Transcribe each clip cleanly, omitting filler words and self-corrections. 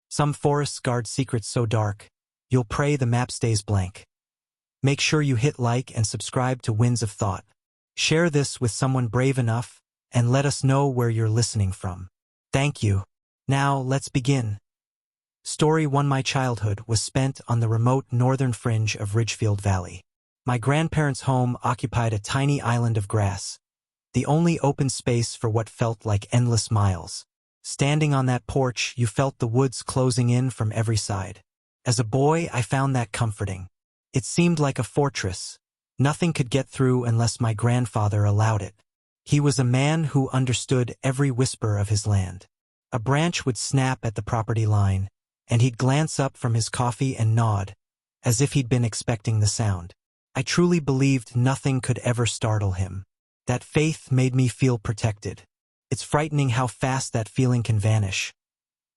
Some forests guard secrets so dark, you'll pray the map stays blank. Make sure you hit like and subscribe to Winds of Thought. Share this with someone brave enough, and let us know where you're listening from. Thank you. Now, let's begin. Story 1. My childhood was spent on the remote northern fringe of Ridgefield Valley. My grandparents' home occupied a tiny island of grass, the only open space for what felt like endless miles. Standing on that porch, you felt the woods closing in from every side. As a boy, I found that comforting. It seemed like a fortress. Nothing could get through unless my grandfather allowed it. He was a man who understood every whisper of his land. A branch would snap at the property line, and he'd glance up from his coffee and nod, as if he'd been expecting the sound. I truly believed nothing could ever startle him. That faith made me feel protected. It's frightening how fast that feeling can vanish.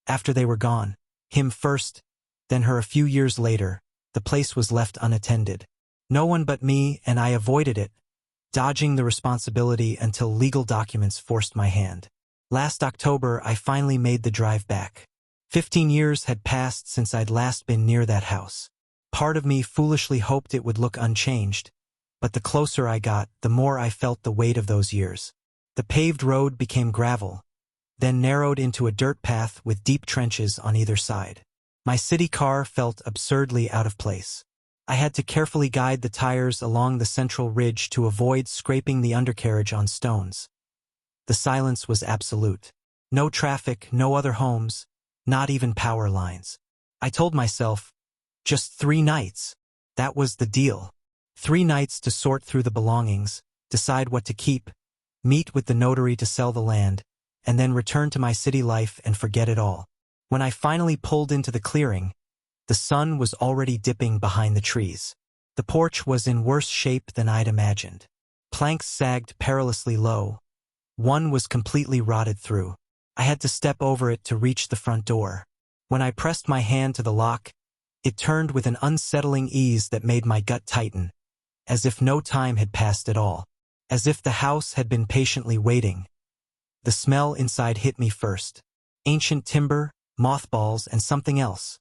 After they were gone, him first, then her a few years later, the place was left unattended. No one but me, and I avoided it, dodging the responsibility until legal documents forced my hand. Last October, I finally made the drive back. 15 years had passed since I'd last been near that house. Part of me foolishly hoped it would look unchanged, but the closer I got, the more I felt the weight of those years. The paved road became gravel, then narrowed into a dirt path with deep trenches on either side. My city car felt absurdly out of place. I had to carefully guide the tires along the central ridge to avoid scraping the undercarriage on stones. The silence was absolute. No traffic, no other homes, not even power lines. I told myself, just 3 nights. That was the deal. 3 nights to sort through the belongings, decide what to keep, meet with the notary to sell the land, and then return to my city life and forget it all. When I finally pulled into the clearing, the sun was already dipping behind the trees. The porch was in worse shape than I'd imagined. Planks sagged perilously low. One was completely rotted through. I had to step over it to reach the front door. When I pressed my hand to the lock, it turned with an unsettling ease that made my gut tighten, as if no time had passed at all. As if the house had been patiently waiting. The smell inside hit me first. Ancient timber, mothballs, and something else.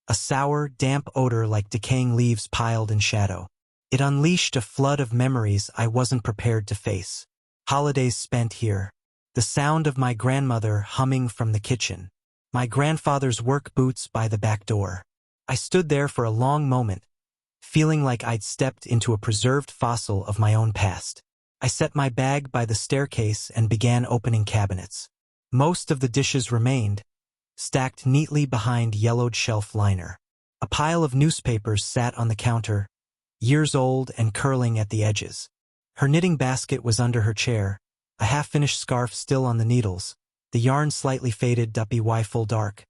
A sour, damp odor like decaying leaves piled in shadow. It unleashed a flood of memories I wasn't prepared to face. Holidays spent here. The sound of my grandmother humming from the kitchen. My grandfather's work boots by the back door. I stood there for a long moment, feeling like I'd stepped into a preserved fossil of my own past. I set my bag by the staircase and began opening cabinets. Most of the dishes remained, stacked neatly behind yellowed shelf liner. A pile of newspapers sat on the counter, years old and curling at the edges. Her knitting basket was under her chair, a half-finished scarf still on the needles, the yarn slightly faded by full dark.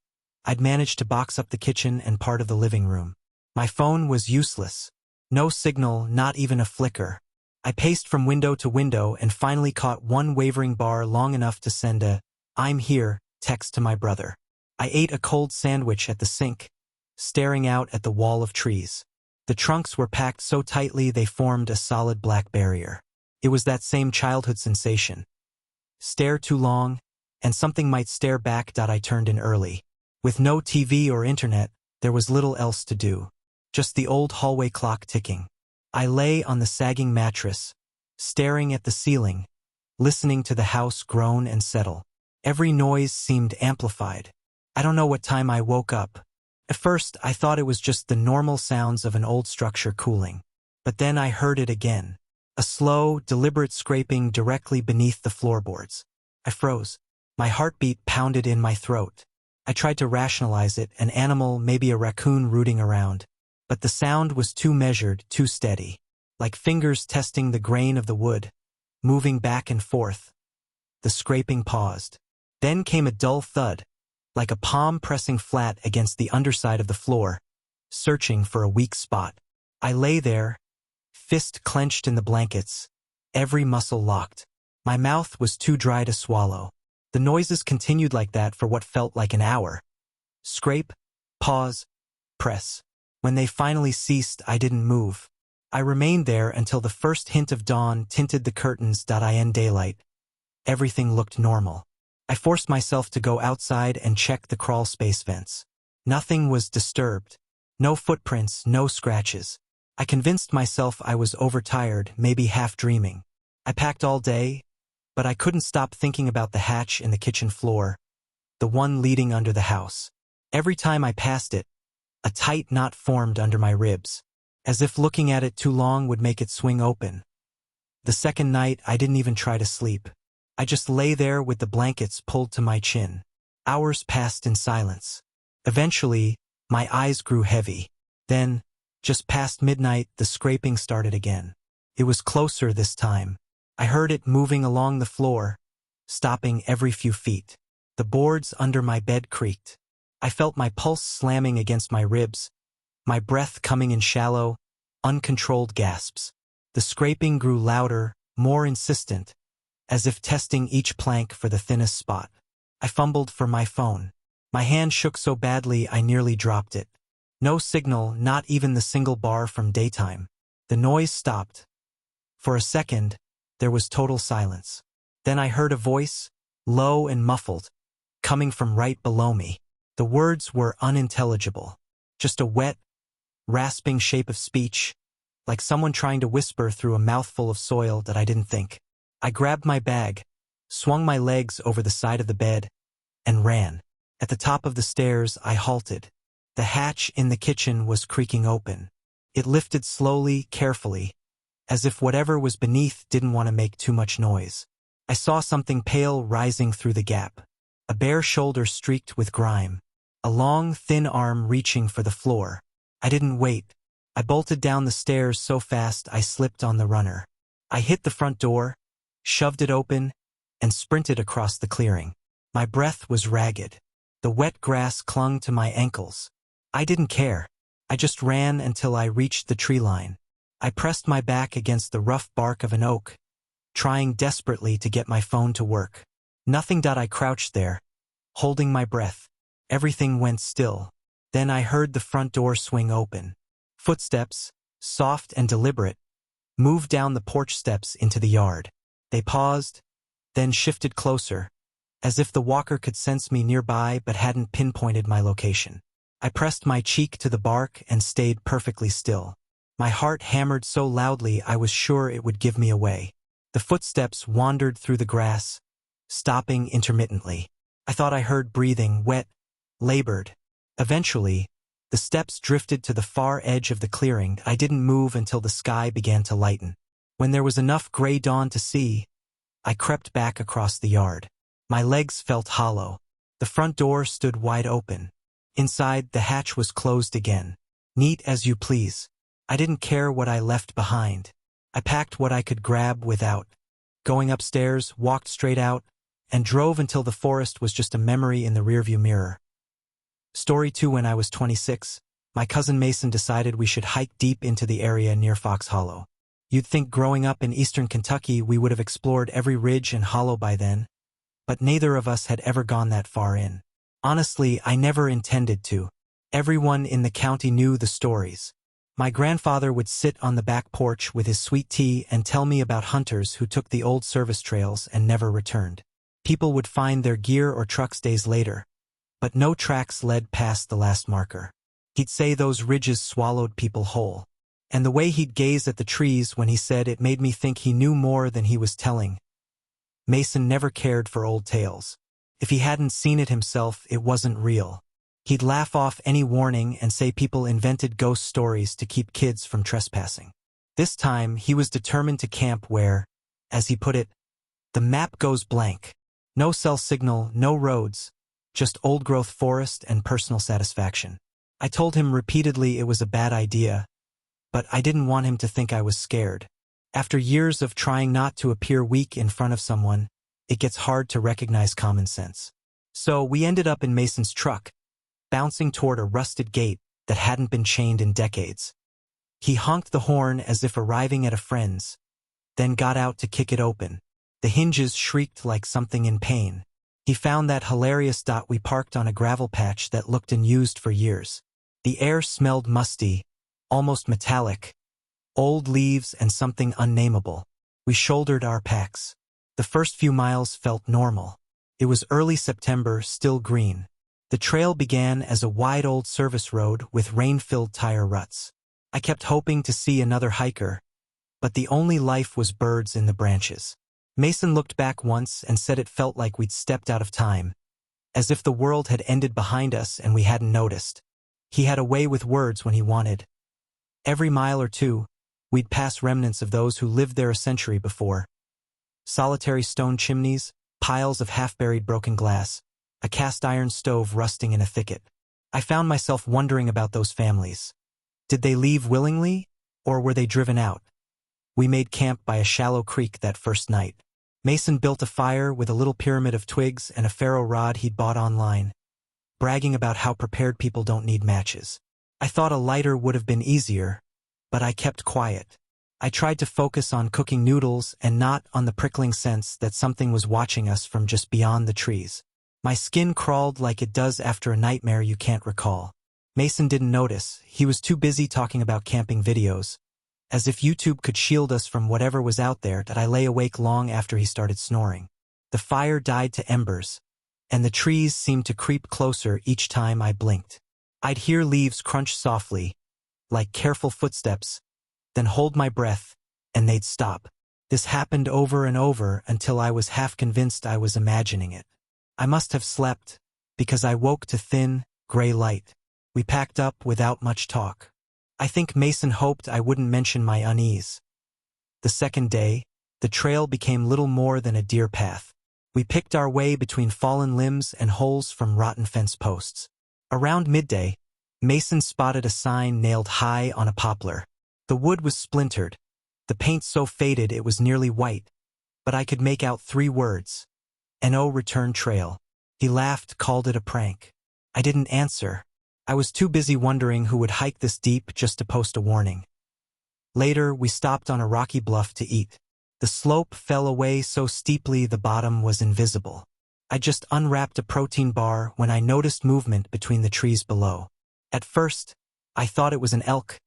I'd managed to box up the kitchen and part of the living room. My phone was useless. No signal, not even a flicker. I paced from window to window and finally caught one wavering bar long enough to send a "I'm here" text to my brother. I ate a cold sandwich at the sink, staring out at the wall of trees. The trunks were packed so tightly they formed a solid black barrier. It was that same childhood sensation. Stare too long, and something might stare back. I turned in early. With no TV or internet, there was little else to do. Just the old hallway clock ticking. I lay on the sagging mattress, staring at the ceiling, listening to the house groan and settle. Every noise seemed amplified. I don't know what time I woke up. At first, I thought it was just the normal sounds of an old structure cooling. But then I heard it again. A slow, deliberate scraping directly beneath the floorboards. I froze. My heartbeat pounded in my throat. I tried to rationalize it, an animal, maybe a raccoon rooting around. But the sound was too measured, too steady. Like fingers testing the grain of the wood, moving back and forth. The scraping paused. Then came a dull thud, like a palm pressing flat against the underside of the floor, searching for a weak spot. I lay there, fist clenched in the blankets, every muscle locked. My mouth was too dry to swallow. The noises continued like that for what felt like an hour. Scrape, pause, press. When they finally ceased, I didn't move. I remained there until the first hint of dawn tinted the curtains. In daylight, everything looked normal. I forced myself to go outside and check the crawl space fence. Nothing was disturbed. No footprints, no scratches. I convinced myself I was overtired, maybe half dreaming. I packed all day, but I couldn't stop thinking about the hatch in the kitchen floor, the one leading under the house. Every time I passed it, a tight knot formed under my ribs, as if looking at it too long would make it swing open. The second night, I didn't even try to sleep. I just lay there with the blankets pulled to my chin. Hours passed in silence. Eventually, my eyes grew heavy. Then, just past midnight, the scraping started again. It was closer this time. I heard it moving along the floor, stopping every few feet. The boards under my bed creaked. I felt my pulse slamming against my ribs, my breath coming in shallow, uncontrolled gasps. The scraping grew louder, more insistent, as if testing each plank for the thinnest spot. I fumbled for my phone. My hand shook so badly I nearly dropped it. No signal, not even the single bar from daytime. The noise stopped. For a second, there was total silence. Then I heard a voice, low and muffled, coming from right below me. The words were unintelligible. Just a wet, rasping shape of speech, like someone trying to whisper through a mouthful of soil that I didn't think. I grabbed my bag, swung my legs over the side of the bed, and ran. At the top of the stairs, I halted. The hatch in the kitchen was creaking open. It lifted slowly, carefully, as if whatever was beneath didn't want to make too much noise. I saw something pale rising through the gap. A bare shoulder streaked with grime. A long, thin arm reaching for the floor. I didn't wait. I bolted down the stairs so fast I slipped on the runner. I hit the front door, shoved it open, and sprinted across the clearing. My breath was ragged. The wet grass clung to my ankles. I didn't care. I just ran until I reached the tree line. I pressed my back against the rough bark of an oak, trying desperately to get my phone to work. Nothing. I crouched there, holding my breath. Everything went still. Then I heard the front door swing open. Footsteps, soft and deliberate, moved down the porch steps into the yard. They paused, then shifted closer, as if the walker could sense me nearby but hadn't pinpointed my location. I pressed my cheek to the bark and stayed perfectly still. My heart hammered so loudly I was sure it would give me away. The footsteps wandered through the grass, stopping intermittently. I thought I heard breathing, wet, labored. Eventually, the steps drifted to the far edge of the clearing. I didn't move until the sky began to lighten. When there was enough gray dawn to see, I crept back across the yard. My legs felt hollow. The front door stood wide open. Inside, the hatch was closed again. Neat as you please. I didn't care what I left behind. I packed what I could grab without. Going upstairs, walked straight out, and drove until the forest was just a memory in the rearview mirror. Story 2. When I was 26, my cousin Mason decided we should hike deep into the area near Fox Hollow. You'd think growing up in eastern Kentucky we would have explored every ridge and hollow by then, but neither of us had ever gone that far in. Honestly, I never intended to. Everyone in the county knew the stories. My grandfather would sit on the back porch with his sweet tea and tell me about hunters who took the old service trails and never returned. People would find their gear or trucks days later, but no tracks led past the last marker. He'd say those ridges swallowed people whole. And the way he'd gaze at the trees when he said it made me think he knew more than he was telling. Mason never cared for old tales. If he hadn't seen it himself, it wasn't real. He'd laugh off any warning and say people invented ghost stories to keep kids from trespassing. This time, he was determined to camp where, as he put it, the map goes blank. No cell signal, no roads, just old-growth forest and personal satisfaction. I told him repeatedly it was a bad idea, but I didn't want him to think I was scared. After years of trying not to appear weak in front of someone, it gets hard to recognize common sense. So we ended up in Mason's truck, bouncing toward a rusted gate that hadn't been chained in decades. He honked the horn as if arriving at a friend's, then got out to kick it open. The hinges shrieked like something in pain. He found that hilarious. We parked on a gravel patch that looked unused for years. The air smelled musty, almost metallic, old leaves and something unnameable. We shouldered our packs. The first few miles felt normal. It was early September, still green. The trail began as a wide old service road with rain-filled tire ruts. I kept hoping to see another hiker, but the only life was birds in the branches. Mason looked back once and said it felt like we'd stepped out of time, as if the world had ended behind us and we hadn't noticed. He had a way with words when he wanted. Every mile or two, we'd pass remnants of those who lived there a century before. Solitary stone chimneys, piles of half-buried broken glass, a cast-iron stove rusting in a thicket. I found myself wondering about those families. Did they leave willingly, or were they driven out? We made camp by a shallow creek that first night. Mason built a fire with a little pyramid of twigs and a ferro rod he'd bought online, bragging about how prepared people don't need matches. I thought a lighter would have been easier, but I kept quiet. I tried to focus on cooking noodles and not on the prickling sense that something was watching us from just beyond the trees. My skin crawled like it does after a nightmare you can't recall. Mason didn't notice. He was too busy talking about camping videos. As if YouTube could shield us from whatever was out there, that I lay awake long after he started snoring. The fire died to embers, and the trees seemed to creep closer each time I blinked. I'd hear leaves crunch softly, like careful footsteps, then hold my breath, and they'd stop. This happened over and over until I was half convinced I was imagining it. I must have slept, because I woke to thin, gray light. We packed up without much talk. I think Mason hoped I wouldn't mention my unease. The second day, the trail became little more than a deer path. We picked our way between fallen limbs and holes from rotten fence posts. Around midday, Mason spotted a sign nailed high on a poplar. The wood was splintered, the paint so faded it was nearly white, but I could make out 3 words. "No return trail." He laughed, called it a prank. I didn't answer. I was too busy wondering who would hike this deep just to post a warning. Later, we stopped on a rocky bluff to eat. The slope fell away so steeply the bottom was invisible. I just unwrapped a protein bar when I noticed movement between the trees below. At first, I thought it was an elk,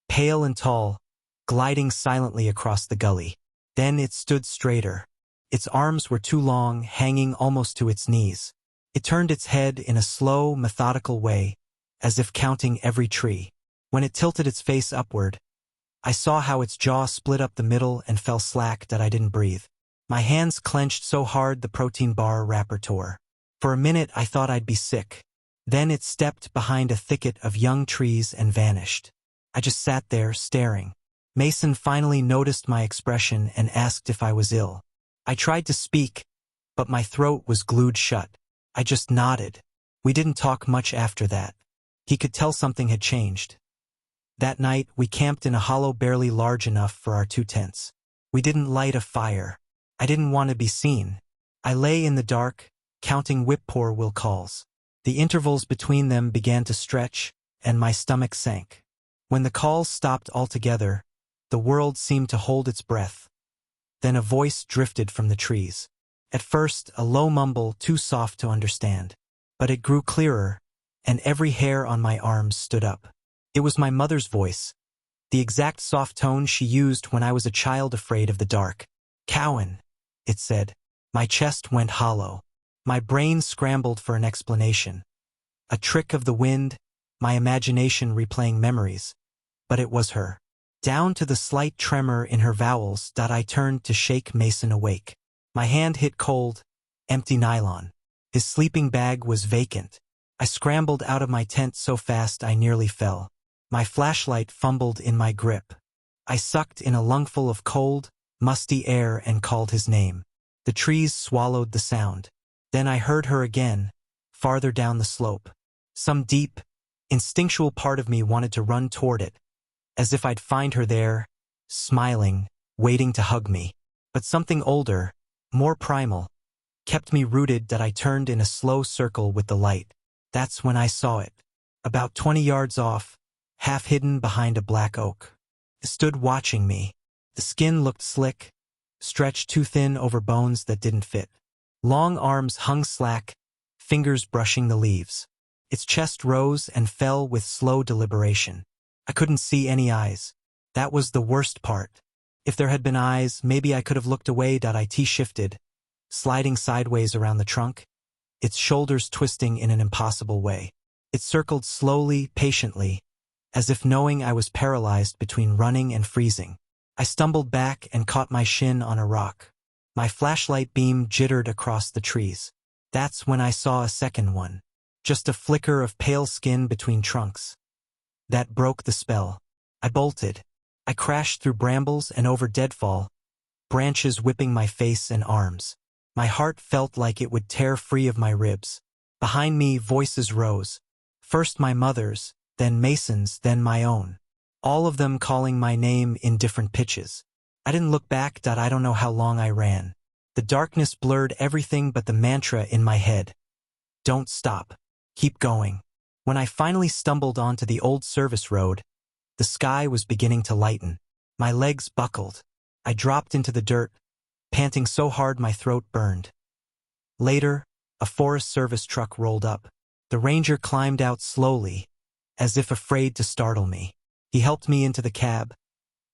pale and tall, gliding silently across the gully. Then it stood straighter. Its arms were too long, hanging almost to its knees. It turned its head in a slow, methodical way, as if counting every tree. When it tilted its face upward, I saw how its jaw split up the middle and fell slack that I didn't breathe. My hands clenched so hard the protein bar wrapper tore. For a minute I thought I'd be sick. Then it stepped behind a thicket of young trees and vanished. I just sat there, staring. Mason finally noticed my expression and asked if I was ill. I tried to speak, but my throat was glued shut. I just nodded. We didn't talk much after that. He could tell something had changed. That night, we camped in a hollow barely large enough for our 2 tents. We didn't light a fire. I didn't want to be seen. I lay in the dark, counting whip-poor-will calls. The intervals between them began to stretch, and my stomach sank. When the calls stopped altogether, the world seemed to hold its breath. Then a voice drifted from the trees. At first, a low mumble too soft to understand. But it grew clearer, and every hair on my arms stood up. It was my mother's voice, the exact soft tone she used when I was a child afraid of the dark. "Cowan," it said. My chest went hollow. My brain scrambled for an explanation. A trick of the wind, my imagination replaying memories. But it was her. Down to the slight tremor in her vowels that I turned to shake Mason awake. My hand hit cold, empty nylon. His sleeping bag was vacant. I scrambled out of my tent so fast I nearly fell. My flashlight fumbled in my grip. I sucked in a lungful of cold, musty air and called his name. The trees swallowed the sound. Then I heard her again, farther down the slope. Some deep, instinctual part of me wanted to run toward it, as if I'd find her there, smiling, waiting to hug me. But something older, more primal, kept me rooted that I turned in a slow circle with the light. That's when I saw it. About 20 yards off, half hidden behind a black oak. It stood watching me. The skin looked slick, stretched too thin over bones that didn't fit. Long arms hung slack, fingers brushing the leaves. Its chest rose and fell with slow deliberation. I couldn't see any eyes. That was the worst part. If there had been eyes, maybe I could have looked away. It shifted, sliding sideways around the trunk. its shoulders twisting in an impossible way. It circled slowly, patiently, as if knowing I was paralyzed between running and freezing. I stumbled back and caught my shin on a rock. My flashlight beam jittered across the trees. That's when I saw a second one. Just a flicker of pale skin between trunks. That broke the spell. I bolted. I crashed through brambles and over deadfall, branches whipping my face and arms. My heart felt like it would tear free of my ribs. Behind me, voices rose. First my mother's, then Mason's, then my own. All of them calling my name in different pitches. I didn't look back. I don't know how long I ran. The darkness blurred everything but the mantra in my head. Don't stop. Keep going. When I finally stumbled onto the old service road, the sky was beginning to lighten. My legs buckled. I dropped into the dirt, panting so hard my throat burned. Later, a Forest Service truck rolled up. The ranger climbed out slowly, as if afraid to startle me. He helped me into the cab,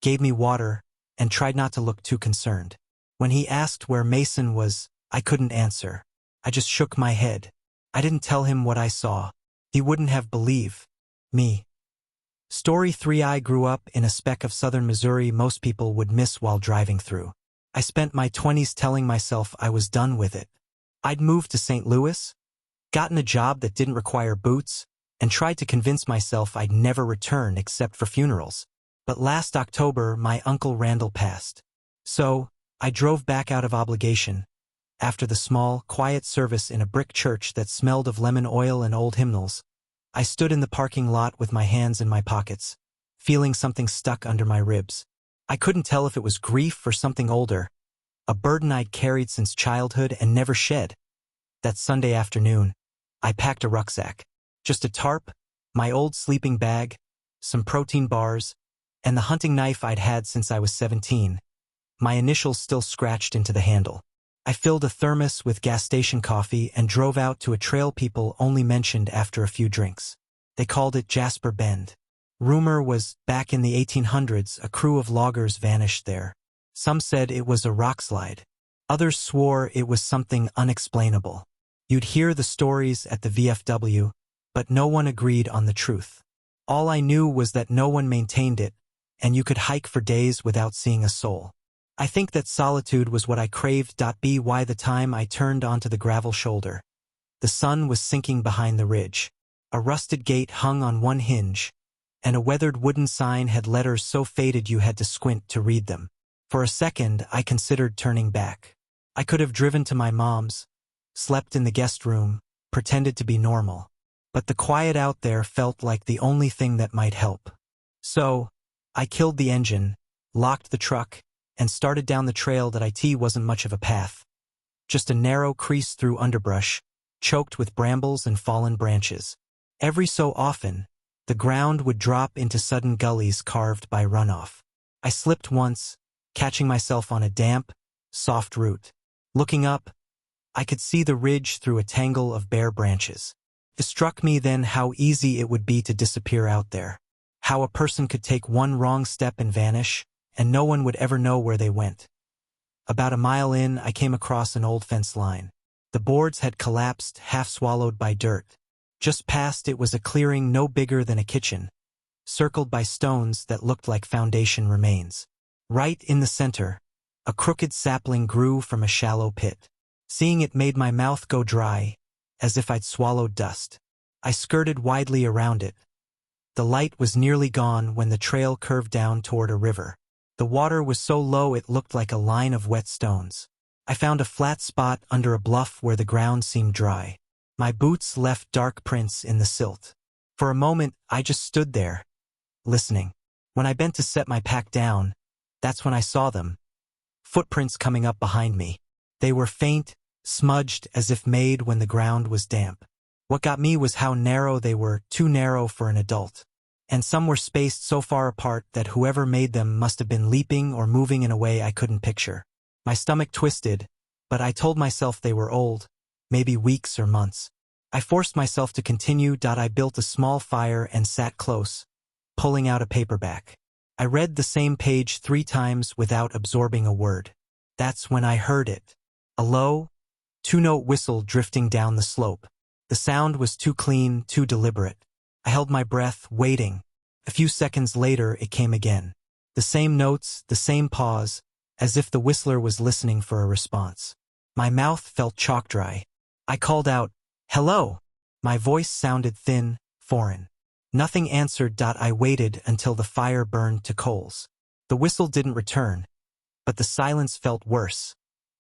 gave me water, and tried not to look too concerned. When he asked where Mason was, I couldn't answer. I just shook my head. I didn't tell him what I saw. He wouldn't have believed me. Story 3. I grew up in a speck of southern Missouri most people would miss while driving through. I spent my 20s telling myself I was done with it. I'd moved to St. Louis, gotten a job that didn't require boots, and tried to convince myself I'd never return except for funerals. But last October, my Uncle Randall passed. So, I drove back out of obligation. After the small, quiet service in a brick church that smelled of lemon oil and old hymnals, I stood in the parking lot with my hands in my pockets, feeling something stuck under my ribs. I couldn't tell if it was grief or something older, a burden I'd carried since childhood and never shed. That Sunday afternoon, I packed a rucksack. Just a tarp, my old sleeping bag, some protein bars, and the hunting knife I'd had since I was 17, my initials still scratched into the handle. I filled a thermos with gas station coffee and drove out to a trail people only mentioned after a few drinks. They called it Jasper Bend. Rumor was, back in the 1800s, a crew of loggers vanished there. Some said it was a rockslide. Others swore it was something unexplainable. You'd hear the stories at the VFW, but no one agreed on the truth. All I knew was that no one maintained it, and you could hike for days without seeing a soul. I think that solitude was what I craved. By the time I turned onto the gravel shoulder, the sun was sinking behind the ridge. A rusted gate hung on one hinge, and a weathered wooden sign had letters so faded you had to squint to read them. For a second, I considered turning back. I could have driven to my mom's, slept in the guest room, pretended to be normal. But the quiet out there felt like the only thing that might help. So, I killed the engine, locked the truck, and started down the trail that wasn't much of a path. Just a narrow crease through underbrush, choked with brambles and fallen branches. Every so often, the ground would drop into sudden gullies carved by runoff. I slipped once, catching myself on a damp, soft root. Looking up, I could see the ridge through a tangle of bare branches. It struck me then how easy it would be to disappear out there. How a person could take one wrong step and vanish, and no one would ever know where they went. About a mile in, I came across an old fence line. The boards had collapsed, half swallowed by dirt. Just past it was a clearing no bigger than a kitchen, circled by stones that looked like foundation remains. Right in the center, a crooked sapling grew from a shallow pit. Seeing it made my mouth go dry, as if I'd swallowed dust. I skirted widely around it. The light was nearly gone when the trail curved down toward a river. The water was so low it looked like a line of wet stones. I found a flat spot under a bluff where the ground seemed dry. My boots left dark prints in the silt. For a moment, I just stood there, listening. When I bent to set my pack down, that's when I saw them. Footprints coming up behind me. They were faint, smudged as if made when the ground was damp. What got me was how narrow they were, too narrow for an adult. And some were spaced so far apart that whoever made them must have been leaping or moving in a way I couldn't picture. My stomach twisted, but I told myself they were old, maybe weeks or months. I forced myself to continue. I built a small fire and sat close, pulling out a paperback. I read the same page 3 times without absorbing a word. That's when I heard it. A low, two-note whistle drifting down the slope. The sound was too clean, too deliberate. I held my breath, waiting. A few seconds later, it came again. The same notes, the same pause, as if the whistler was listening for a response. My mouth felt chalk dry. I called out, "Hello!" My voice sounded thin, foreign. Nothing answered. I waited until the fire burned to coals. The whistle didn't return, but the silence felt worse,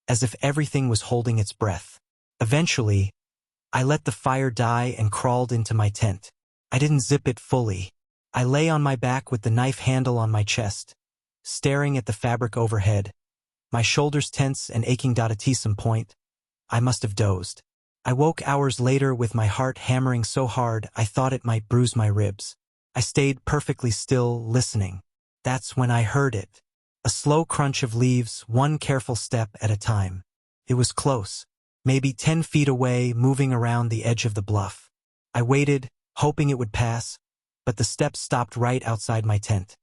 as if everything was holding its breath. Eventually, I let the fire die and crawled into my tent. I didn't zip it fully. I lay on my back with the knife handle on my chest, staring at the fabric overhead, my shoulders tense and aching. At some point, I must have dozed. I woke hours later with my heart hammering so hard I thought it might bruise my ribs. I stayed perfectly still, listening. That's when I heard it. A slow crunch of leaves, one careful step at a time. It was close, maybe 10 feet away, moving around the edge of the bluff. I waited, hoping it would pass, but the steps stopped right outside my tent.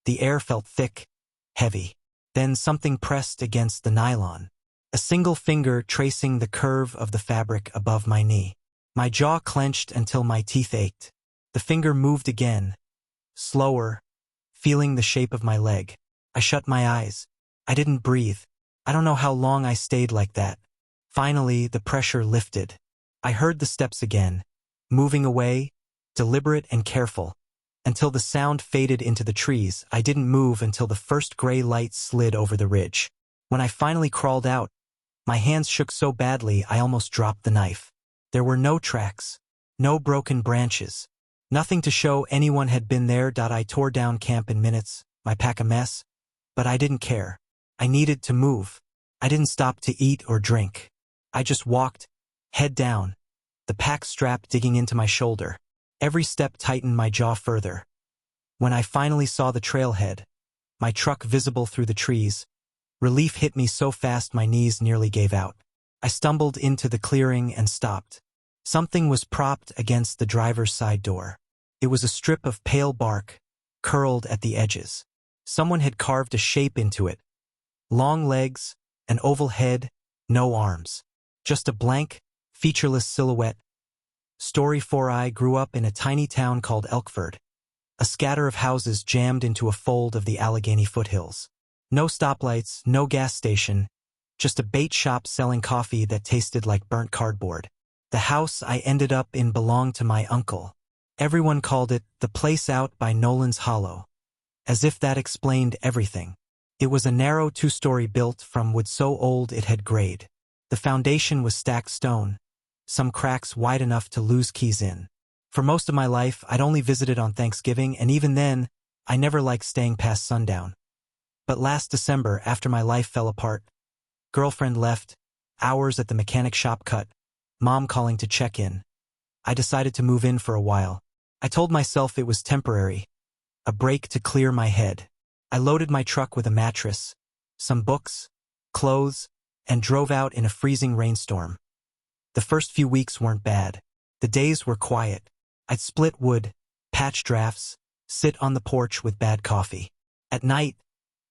The air felt thick, heavy. Then something pressed against the nylon. A single finger tracing the curve of the fabric above my knee. My jaw clenched until my teeth ached. The finger moved again, slower, feeling the shape of my leg. I shut my eyes. I didn't breathe. I don't know how long I stayed like that. Finally, the pressure lifted. I heard the steps again, moving away, deliberate and careful. Until the sound faded into the trees, I didn't move until the first gray light slid over the ridge. When I finally crawled out, my hands shook so badly I almost dropped the knife. There were no tracks, no broken branches, nothing to show anyone had been there. I tore down camp in minutes, my pack a mess, but I didn't care. I needed to move. I didn't stop to eat or drink. I just walked, head down, the pack strap digging into my shoulder. Every step tightened my jaw further. When I finally saw the trailhead, my truck visible through the trees, relief hit me so fast my knees nearly gave out. I stumbled into the clearing and stopped. Something was propped against the driver's side door. It was a strip of pale bark, curled at the edges. Someone had carved a shape into it. Long legs, an oval head, no arms. Just a blank, featureless silhouette. Story grew up in a tiny town called Elkford, a scatter of houses jammed into a fold of the Allegheny foothills. No stoplights, no gas station, just a bait shop selling coffee that tasted like burnt cardboard. The house I ended up in belonged to my uncle. Everyone called it the place out by Nolan's Hollow, as if that explained everything. It was a narrow two-story built from wood so old it had grayed. The foundation was stacked stone, some cracks wide enough to lose keys in. For most of my life, I'd only visited on Thanksgiving, and even then, I never liked staying past sundown. But last December, after my life fell apart, girlfriend left, hours at the mechanic shop cut, mom calling to check in, I decided to move in for a while. I told myself it was temporary, a break to clear my head. I loaded my truck with a mattress, some books, clothes, and drove out in a freezing rainstorm. The first few weeks weren't bad. The days were quiet. I'd split wood, patch drafts, sit on the porch with bad coffee. At night,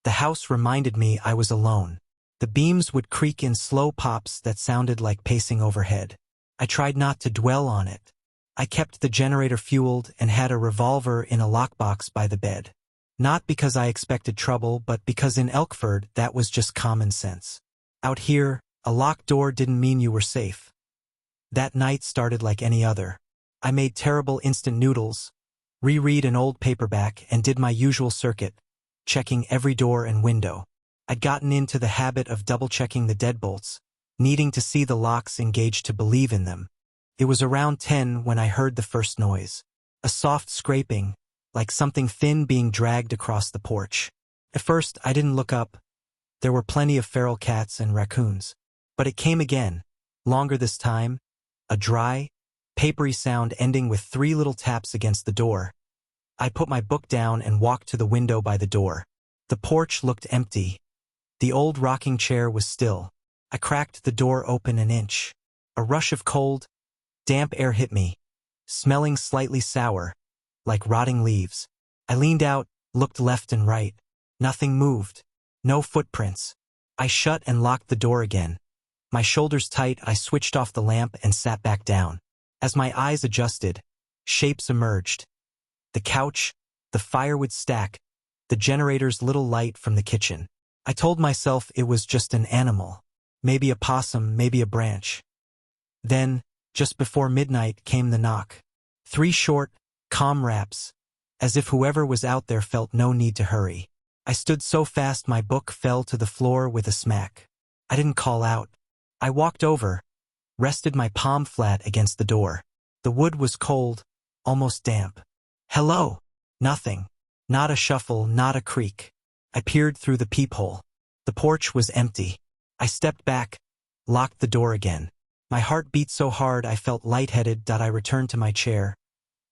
the house reminded me I was alone. The beams would creak in slow pops that sounded like pacing overhead. I tried not to dwell on it. I kept the generator fueled and had a revolver in a lockbox by the bed. Not because I expected trouble, but because in Elkford that was just common sense. Out here, a locked door didn't mean you were safe. That night started like any other. I made terrible instant noodles, reread an old paperback, and did my usual circuit, checking every door and window. I'd gotten into the habit of double-checking the deadbolts, needing to see the locks engaged to believe in them. It was around 10 when I heard the first noise. A soft scraping, like something thin being dragged across the porch. At first, I didn't look up. There were plenty of feral cats and raccoons. But it came again, longer this time, a dry, papery sound ending with 3 little taps against the door. I put my book down and walked to the window by the door. The porch looked empty. The old rocking chair was still. I cracked the door open an inch. A rush of cold, damp air hit me, smelling slightly sour, like rotting leaves. I leaned out, looked left and right. Nothing moved. No footprints. I shut and locked the door again. My shoulders tight, I switched off the lamp and sat back down. As my eyes adjusted, shapes emerged. The couch, the firewood stack, the generator's little light from the kitchen. I told myself it was just an animal. Maybe a possum, maybe a branch. Then, just before midnight, came the knock. 3 short, calm raps, as if whoever was out there felt no need to hurry. I stood so fast my book fell to the floor with a smack. I didn't call out. I walked over, rested my palm flat against the door. The wood was cold, almost damp. Hello? Nothing. Not a shuffle, not a creak. I peered through the peephole. The porch was empty. I stepped back, locked the door again. My heart beat so hard I felt lightheaded that I returned to my chair.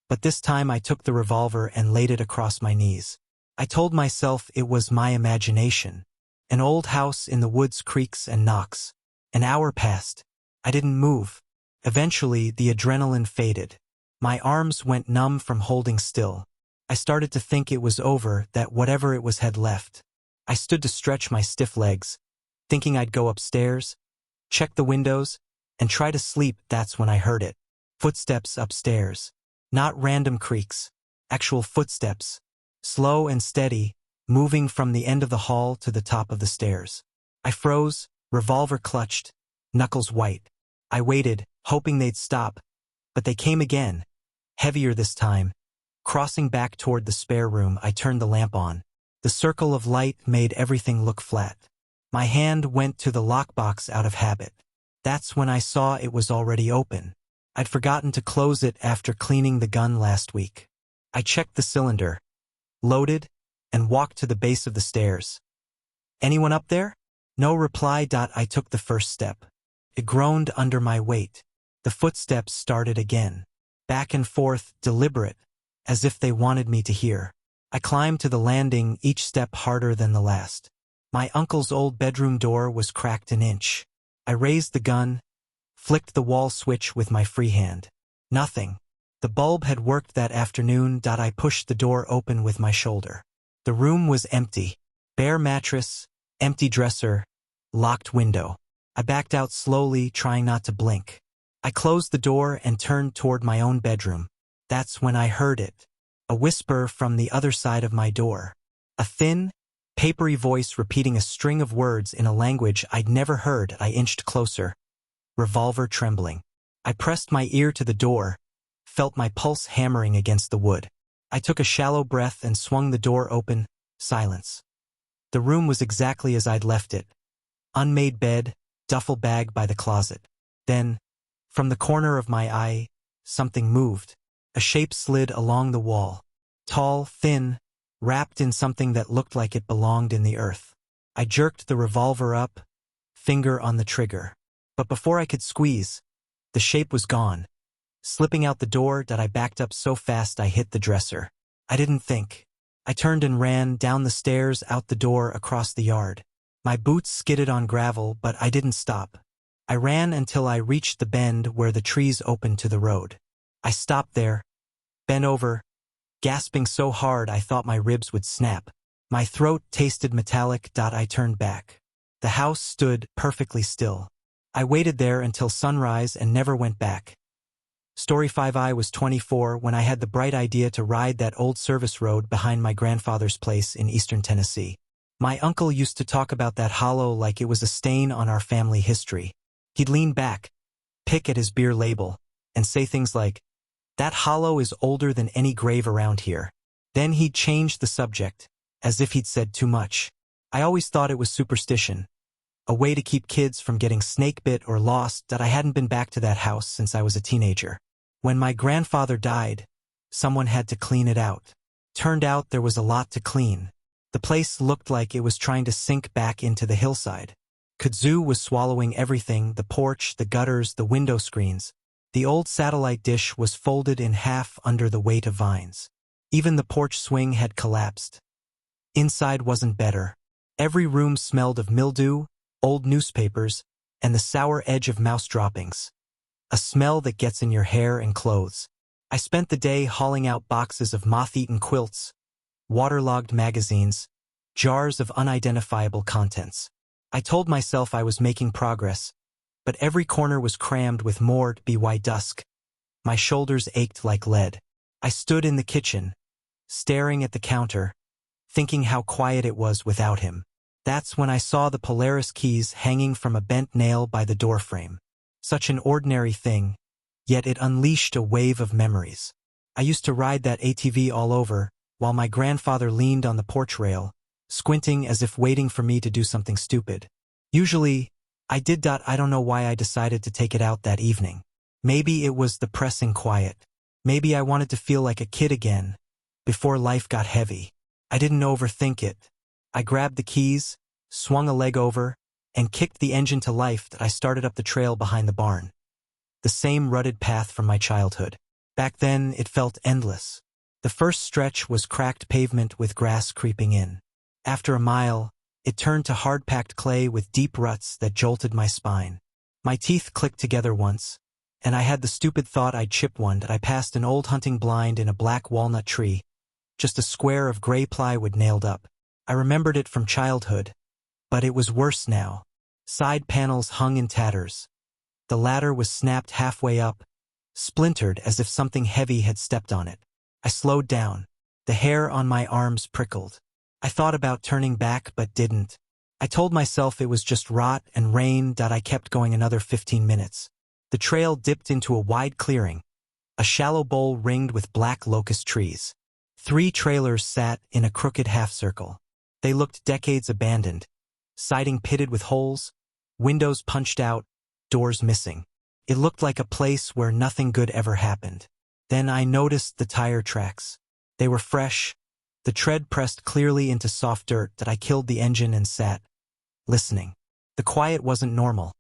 But this time I took the revolver and laid it across my knees. I told myself it was my imagination. An old house in the woods creaks and knocks. An hour passed. I didn't move. Eventually, the adrenaline faded. My arms went numb from holding still. I started to think it was over, that whatever it was had left. I stood to stretch my stiff legs, thinking I'd go upstairs, check the windows, and try to sleep. That's when I heard it. Footsteps upstairs. Not random creaks. Actual footsteps. Slow and steady, moving from the end of the hall to the top of the stairs. I froze, revolver clutched, knuckles white. I waited, hoping they'd stop, but they came again, heavier this time. Crossing back toward the spare room, I turned the lamp on. The circle of light made everything look flat. My hand went to the lockbox out of habit. That's when I saw it was already open. I'd forgotten to close it after cleaning the gun last week. I checked the cylinder, loaded, and walked to the base of the stairs. Anyone up there? No reply. I took the first step. It groaned under my weight. The footsteps started again. Back and forth, deliberate, as if they wanted me to hear. I climbed to the landing, each step harder than the last. My uncle's old bedroom door was cracked an inch. I raised the gun, flicked the wall switch with my free hand. Nothing. The bulb had worked that afternoon. I pushed the door open with my shoulder. The room was empty. Bare mattress, empty dresser, locked window. I backed out slowly, trying not to blink. I closed the door and turned toward my own bedroom. That's when I heard it. A whisper from the other side of my door. A thin, papery voice repeating a string of words in a language I'd never heard. I inched closer, revolver trembling. I pressed my ear to the door, felt my pulse hammering against the wood. I took a shallow breath and swung the door open. Silence. The room was exactly as I'd left it. Unmade bed, duffel bag by the closet. Then, from the corner of my eye, something moved. A shape slid along the wall. Tall, thin, wrapped in something that looked like it belonged in the earth. I jerked the revolver up, finger on the trigger. But before I could squeeze, the shape was gone. Slipping out the door, I backed up so fast I hit the dresser. I didn't think. I turned and ran down the stairs, out the door, across the yard. My boots skidded on gravel, but I didn't stop. I ran until I reached the bend where the trees opened to the road. I stopped there, bent over, gasping so hard I thought my ribs would snap. My throat tasted metallic. I turned back. The house stood perfectly still. I waited there until sunrise and never went back. Story 5. I was 24 when I had the bright idea to ride that old service road behind my grandfather's place in eastern Tennessee. My uncle used to talk about that hollow like it was a stain on our family history. He'd lean back, pick at his beer label, and say things like, "That hollow is older than any grave around here." Then he'd change the subject, as if he'd said too much. I always thought it was superstition, a way to keep kids from getting snake bit or lost. I hadn't been back to that house since I was a teenager. When my grandfather died, someone had to clean it out. Turned out there was a lot to clean. The place looked like it was trying to sink back into the hillside. Kudzu was swallowing everything: the porch, the gutters, the window screens. The old satellite dish was folded in half under the weight of vines. Even the porch swing had collapsed. Inside wasn't better. Every room smelled of mildew, old newspapers, and the sour edge of mouse droppings. A smell that gets in your hair and clothes. I spent the day hauling out boxes of moth-eaten quilts, waterlogged magazines, jars of unidentifiable contents. I told myself I was making progress, but every corner was crammed with more by dusk. My shoulders ached like lead. I stood in the kitchen, staring at the counter, thinking how quiet it was without him. That's when I saw the Polaris keys hanging from a bent nail by the doorframe. Such an ordinary thing, yet it unleashed a wave of memories. I used to ride that ATV all over, while my grandfather leaned on the porch rail, squinting as if waiting for me to do something stupid. Usually, I did. I don't know why I decided to take it out that evening. Maybe it was the pressing quiet. Maybe I wanted to feel like a kid again, before life got heavy. I didn't overthink it. I grabbed the keys, swung a leg over, and kicked the engine to life. I started up the trail behind the barn. The same rutted path from my childhood. Back then, it felt endless. The first stretch was cracked pavement with grass creeping in. After a mile, it turned to hard-packed clay with deep ruts that jolted my spine. My teeth clicked together once, and I had the stupid thought I'd chip one. I passed an old hunting blind in a black walnut tree, just a square of gray plywood nailed up. I remembered it from childhood, but it was worse now. Side panels hung in tatters. The ladder was snapped halfway up, splintered as if something heavy had stepped on it. I slowed down. The hair on my arms prickled. I thought about turning back but didn't. I told myself it was just rot and rain. I kept going another 15 minutes. The trail dipped into a wide clearing, a shallow bowl ringed with black locust trees. 3 trailers sat in a crooked half-circle. They looked decades abandoned, siding pitted with holes, windows punched out, doors missing. It looked like a place where nothing good ever happened. Then I noticed the tire tracks. They were fresh, the tread pressed clearly into soft dirt. I killed the engine and sat, listening. The quiet wasn't normal.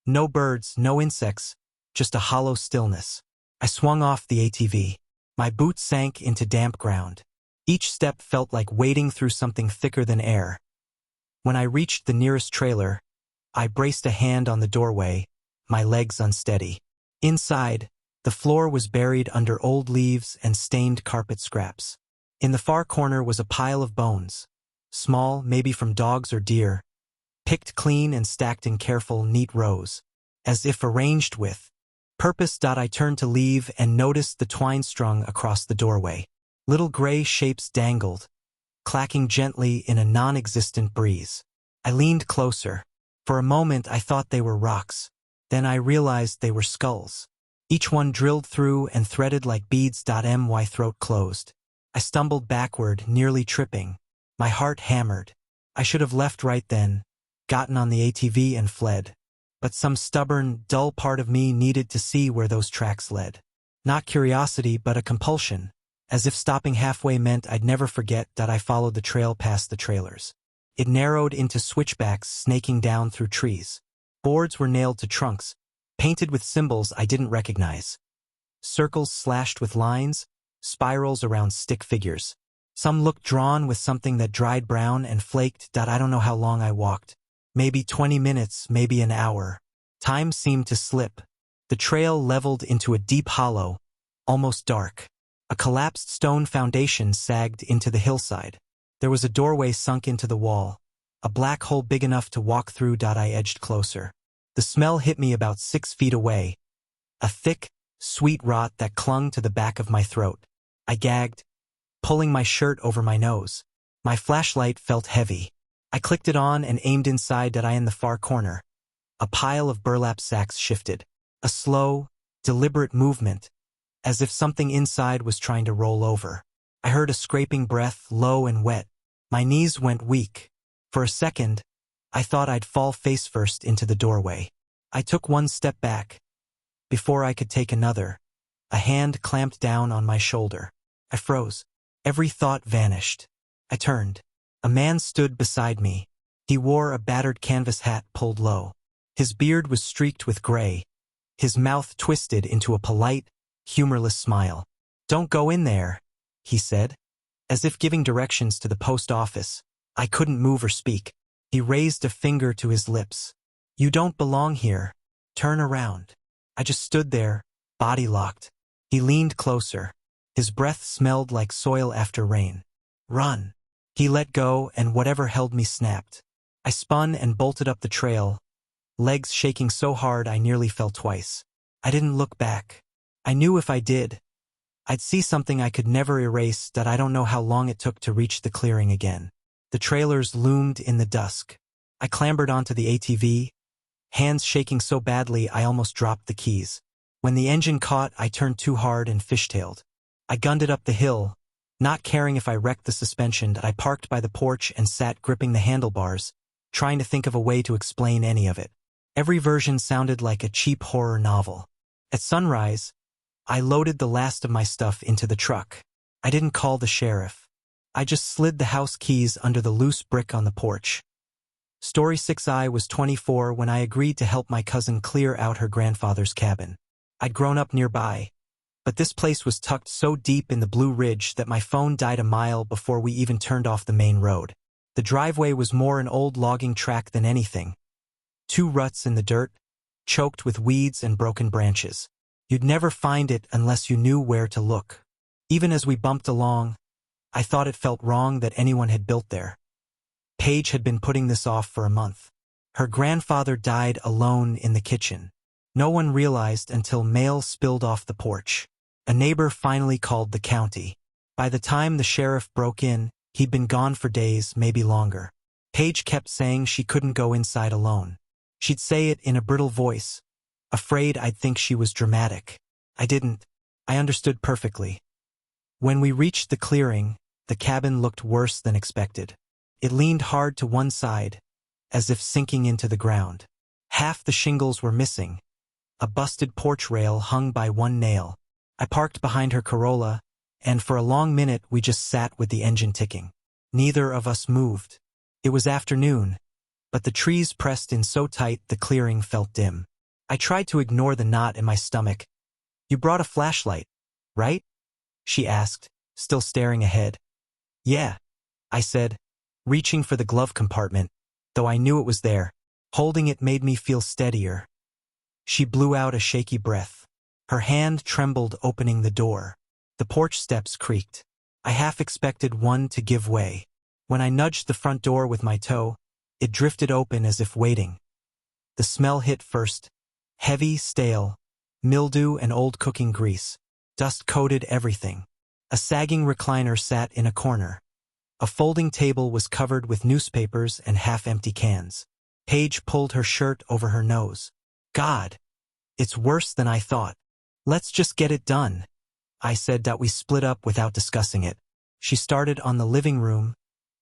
No birds, no insects, just a hollow stillness. I swung off the ATV. My boots sank into damp ground. Each step felt like wading through something thicker than air. When I reached the nearest trailer, I braced a hand on the doorway, my legs unsteady. Inside, the floor was buried under old leaves and stained carpet scraps. In the far corner was a pile of bones, small, maybe from dogs or deer, picked clean and stacked in careful, neat rows, as if arranged with purpose. I turned to leave and noticed the twine strung across the doorway. Little gray shapes dangled, clacking gently in a non-existent breeze. I leaned closer. For a moment I thought they were rocks. Then I realized they were skulls. Each one drilled through and threaded like beads. My throat closed. I stumbled backward, nearly tripping. My heart hammered. I should have left right then, gotten on the ATV and fled. But some stubborn, dull part of me needed to see where those tracks led. Not curiosity, but a compulsion. As if stopping halfway meant I'd never forget. I followed the trail past the trailers. It narrowed into switchbacks snaking down through trees. Boards were nailed to trunks, painted with symbols I didn't recognize. Circles slashed with lines, spirals around stick figures. Some looked drawn with something that dried brown and flaked. I don't know how long I walked. Maybe 20 minutes, maybe an hour. Time seemed to slip. The trail leveled into a deep hollow, almost dark. A collapsed stone foundation sagged into the hillside. There was a doorway sunk into the wall, a black hole big enough to walk through. I edged closer. The smell hit me about 6 feet away, a thick, sweet rot that clung to the back of my throat. I gagged, pulling my shirt over my nose. My flashlight felt heavy. I clicked it on and aimed inside. In the far corner, a pile of burlap sacks shifted. A slow, deliberate movement, as if something inside was trying to roll over. I heard a scraping breath, low and wet. My knees went weak. For a second, I thought I'd fall face first into the doorway. I took one step back. Before I could take another, a hand clamped down on my shoulder. I froze. Every thought vanished. I turned. A man stood beside me. He wore a battered canvas hat pulled low. His beard was streaked with gray, his mouth twisted into a polite, humorless smile. "Don't go in there," he said, as if giving directions to the post office. I couldn't move or speak. He raised a finger to his lips. "You don't belong here. Turn around." I just stood there, body locked. He leaned closer. His breath smelled like soil after rain. "Run." He let go, and whatever held me snapped. I spun and bolted up the trail, legs shaking so hard I nearly fell twice. I didn't look back. I knew if I did, I'd see something I could never erase. That I don't know how long it took to reach the clearing again. The trailers loomed in the dusk. I clambered onto the ATV, hands shaking so badly I almost dropped the keys. When the engine caught, I turned too hard and fishtailed. I gunned it up the hill, not caring if I wrecked the suspension. I parked by the porch and sat gripping the handlebars, trying to think of a way to explain any of it. Every version sounded like a cheap horror novel. At sunrise, I loaded the last of my stuff into the truck. I didn't call the sheriff. I just slid the house keys under the loose brick on the porch. Story 6I was 24 when I agreed to help my cousin clear out her grandfather's cabin. I'd grown up nearby, but this place was tucked so deep in the Blue Ridge that my phone died a mile before we even turned off the main road. The driveway was more an old logging track than anything. 2 ruts in the dirt, choked with weeds and broken branches. You'd never find it unless you knew where to look. Even as we bumped along, I thought it felt wrong that anyone had built there. Paige had been putting this off for a month. Her grandfather died alone in the kitchen. No one realized until mail spilled off the porch. A neighbor finally called the county. By the time the sheriff broke in, he'd been gone for days, maybe longer. Paige kept saying she couldn't go inside alone. She'd say it in a brittle voice, afraid I'd think she was dramatic. I didn't. I understood perfectly. When we reached the clearing, the cabin looked worse than expected. It leaned hard to one side, as if sinking into the ground. Half the shingles were missing. A busted porch rail hung by one nail. I parked behind her Corolla, and for a long minute we just sat with the engine ticking. Neither of us moved. It was afternoon, but the trees pressed in so tight the clearing felt dim. I tried to ignore the knot in my stomach. "You brought a flashlight, right?" she asked, still staring ahead. "Yeah," I said, reaching for the glove compartment, though I knew it was there. Holding it made me feel steadier. She blew out a shaky breath. Her hand trembled opening the door. The porch steps creaked. I half expected one to give way. When I nudged the front door with my toe, it drifted open as if waiting. The smell hit first. Heavy, stale, mildew and old cooking grease. Dust coated everything. A sagging recliner sat in a corner. A folding table was covered with newspapers and half-empty cans. Paige pulled her shirt over her nose. "God, it's worse than I thought. Let's just get it done." I said that we split up without discussing it. She started on the living room,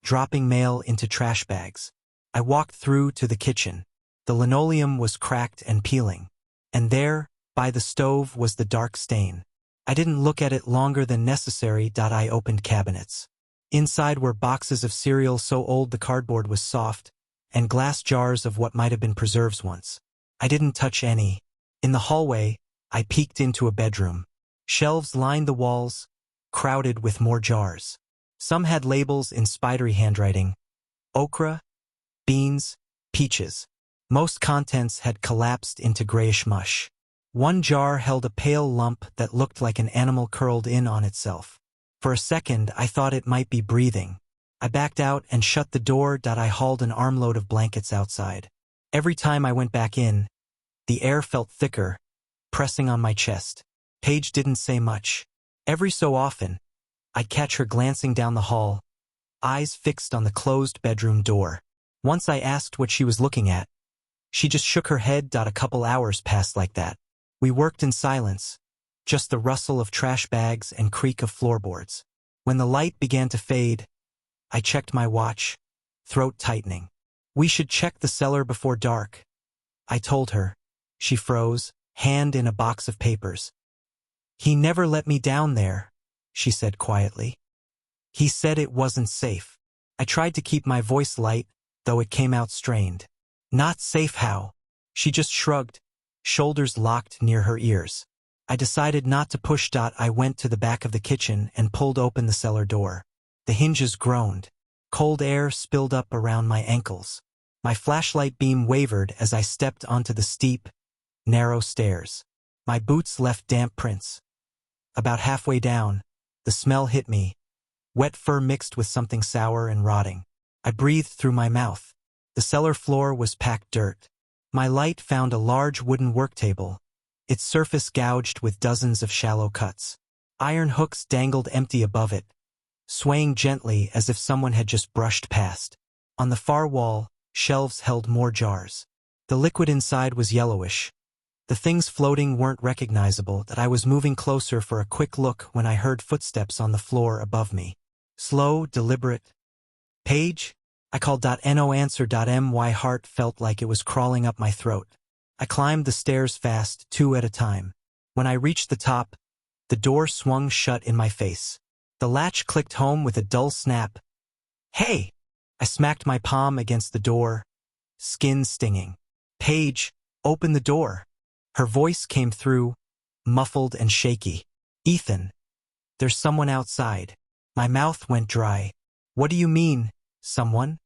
dropping mail into trash bags. I walked through to the kitchen. The linoleum was cracked and peeling. And there, by the stove, was the dark stain. I didn't look at it longer than necessary. I opened cabinets. Inside were boxes of cereal so old the cardboard was soft, and glass jars of what might have been preserves once. I didn't touch any. In the hallway, I peeked into a bedroom. Shelves lined the walls, crowded with more jars. Some had labels in spidery handwriting: okra, beans, peaches. Most contents had collapsed into grayish mush. One jar held a pale lump that looked like an animal curled in on itself. For a second, I thought it might be breathing. I backed out and shut the door. I hauled an armload of blankets outside. Every time I went back in, the air felt thicker, pressing on my chest. Paige didn't say much. Every so often, I'd catch her glancing down the hall, eyes fixed on the closed bedroom door. Once I asked what she was looking at. She just shook her head. A couple hours passed like that. We worked in silence, just the rustle of trash bags and creak of floorboards. When the light began to fade, I checked my watch, throat tightening. "We should check the cellar before dark," I told her. She froze, hand in a box of papers. "He never let me down there," she said quietly. "He said it wasn't safe." I tried to keep my voice light, though it came out strained. "Not safe how?" She just shrugged, shoulders locked near her ears. I decided not to push. I went to the back of the kitchen and pulled open the cellar door. The hinges groaned. Cold air spilled up around my ankles. My flashlight beam wavered as I stepped onto the steep, narrow stairs. My boots left damp prints. About halfway down, the smell hit me, wet fur mixed with something sour and rotting. I breathed through my mouth. The cellar floor was packed dirt. My light found a large wooden work table, its surface gouged with dozens of shallow cuts. Iron hooks dangled empty above it, swaying gently as if someone had just brushed past. On the far wall, shelves held more jars. The liquid inside was yellowish. The things floating weren't recognizable. That I was moving closer for a quick look when I heard footsteps on the floor above me. Slow, deliberate. "Paige?" I called. No answer. My heart felt like it was crawling up my throat. I climbed the stairs fast, 2 at a time. When I reached the top, the door swung shut in my face. The latch clicked home with a dull snap. "Hey!" I smacked my palm against the door, skin stinging. "Paige, open the door." Her voice came through, muffled and shaky. "Ethan, there's someone outside." My mouth went dry. "What do you mean, someone?"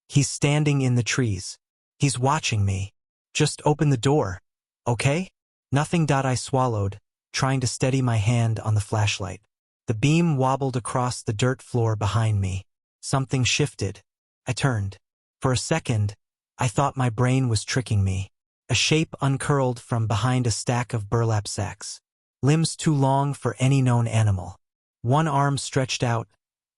"He's standing in the trees. He's watching me. Just open the door, okay?" "Nothing." I swallowed, trying to steady my hand on the flashlight. The beam wobbled across the dirt floor behind me. Something shifted. I turned. For a second, I thought my brain was tricking me. A shape uncurled from behind a stack of burlap sacks. Limbs too long for any known animal. One arm stretched out,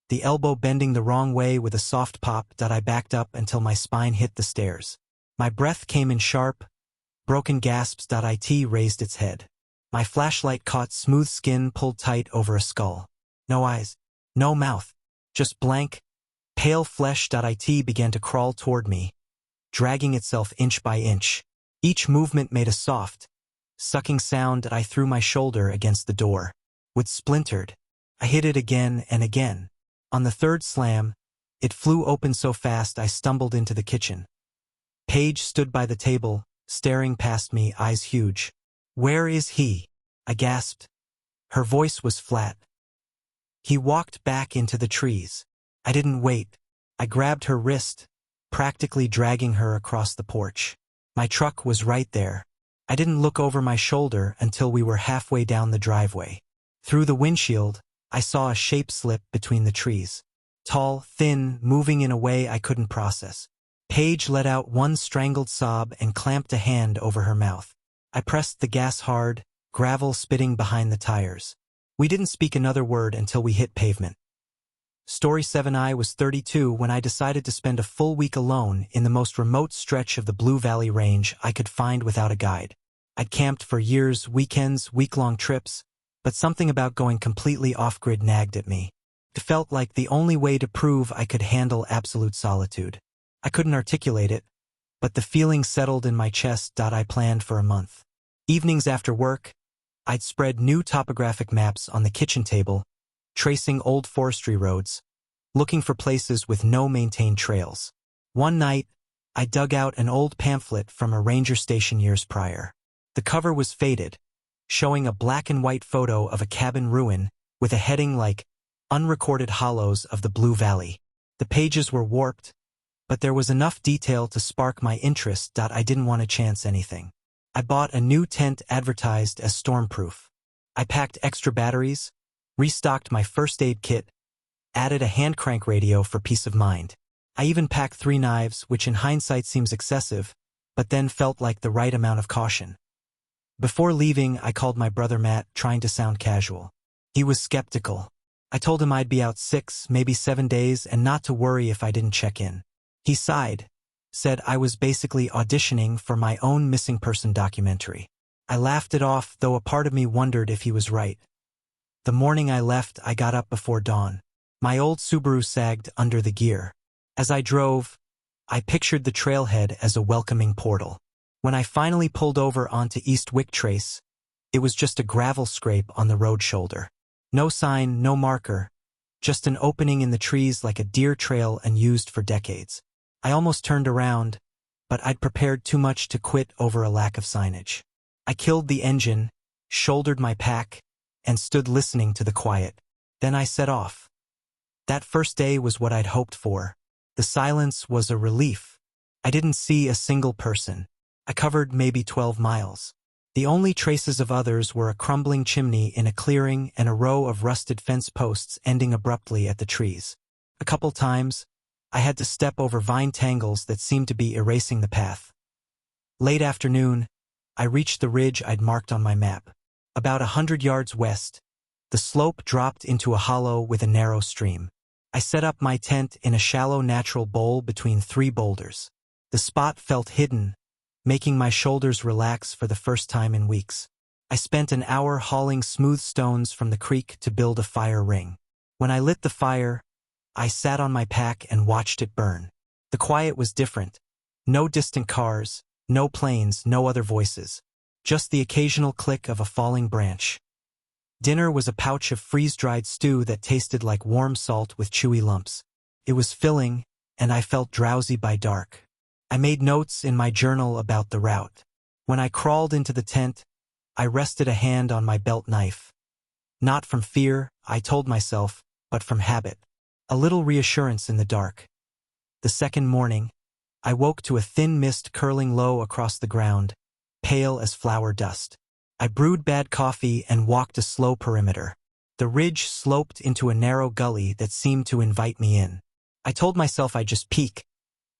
the elbow bending the wrong way. With a soft pop. I backed up until my spine hit the stairs. My breath came in sharp, broken gasps. It raised its head. My flashlight caught smooth skin pulled tight over a skull. No eyes, no mouth, just blank, pale flesh. It began to crawl toward me, dragging itself inch by inch. Each movement made a soft, sucking sound. I threw my shoulder against the door. It splintered. I hit it again and again. On the third slam, it flew open so fast I stumbled into the kitchen. Paige stood by the table, staring past me, eyes huge. "Where is he?" I gasped. Her voice was flat. "He walked back into the trees." I didn't wait. I grabbed her wrist, practically dragging her across the porch. My truck was right there. I didn't look over my shoulder until we were halfway down the driveway. Through the windshield, I saw a shape slip between the trees. Tall, thin, moving in a way I couldn't process. Paige let out one strangled sob and clamped a hand over her mouth. I pressed the gas hard, gravel spitting behind the tires. We didn't speak another word until we hit pavement. Story 7. I was 32 when I decided to spend a full week alone in the most remote stretch of the Blue Valley Range I could find without a guide. I'd camped for years, weekends, week-long trips, but something about going completely off-grid nagged at me. It felt like the only way to prove I could handle absolute solitude. I couldn't articulate it, but the feeling settled in my chest. I planned for a month. Evenings after work, I'd spread new topographic maps on the kitchen table, tracing old forestry roads, looking for places with no maintained trails. One night, I dug out an old pamphlet from a ranger station years prior. The cover was faded, showing a black and white photo of a cabin ruin with a heading like "Unrecorded Hollows of the Blue Valley." The pages were warped, but there was enough detail to spark my interest. I didn't want to chance anything. I bought a new tent advertised as stormproof. I packed extra batteries, restocked my first aid kit, added a hand crank radio for peace of mind. I even packed 3 knives, which in hindsight seems excessive, but then felt like the right amount of caution. Before leaving, I called my brother Matt, trying to sound casual. He was skeptical. I told him I'd be out 6, maybe 7 days, and not to worry if I didn't check in. He sighed, said I was basically auditioning for my own missing person documentary. I laughed it off, though a part of me wondered if he was right. The morning I left, I got up before dawn. My old Subaru sagged under the gear. As I drove, I pictured the trailhead as a welcoming portal. When I finally pulled over onto East Wick Trace, it was just a gravel scrape on the road shoulder. No sign, no marker, just an opening in the trees like a deer trail unused for decades. I almost turned around, but I'd prepared too much to quit over a lack of signage. I killed the engine, shouldered my pack, and stood listening to the quiet. Then I set off. That first day was what I'd hoped for. The silence was a relief. I didn't see a single person. I covered maybe 12 miles. The only traces of others were a crumbling chimney in a clearing and a row of rusted fence posts ending abruptly at the trees. A couple times, I had to step over vine tangles that seemed to be erasing the path. Late afternoon, I reached the ridge I'd marked on my map. About 100 yards west, the slope dropped into a hollow with a narrow stream. I set up my tent in a shallow natural bowl between 3 boulders. The spot felt hidden, making my shoulders relax for the first time in weeks. I spent an hour hauling smooth stones from the creek to build a fire ring. When I lit the fire, I sat on my pack and watched it burn. The quiet was different. No distant cars, no planes, no other voices. Just the occasional click of a falling branch. Dinner was a pouch of freeze-dried stew that tasted like warm salt with chewy lumps. It was filling, and I felt drowsy by dark. I made notes in my journal about the route. When I crawled into the tent, I rested a hand on my belt knife. Not from fear, I told myself, but from habit. A little reassurance in the dark. The second morning, I woke to a thin mist curling low across the ground, pale as flour dust. I brewed bad coffee and walked a slow perimeter. The ridge sloped into a narrow gully that seemed to invite me in. I told myself I'd just peek,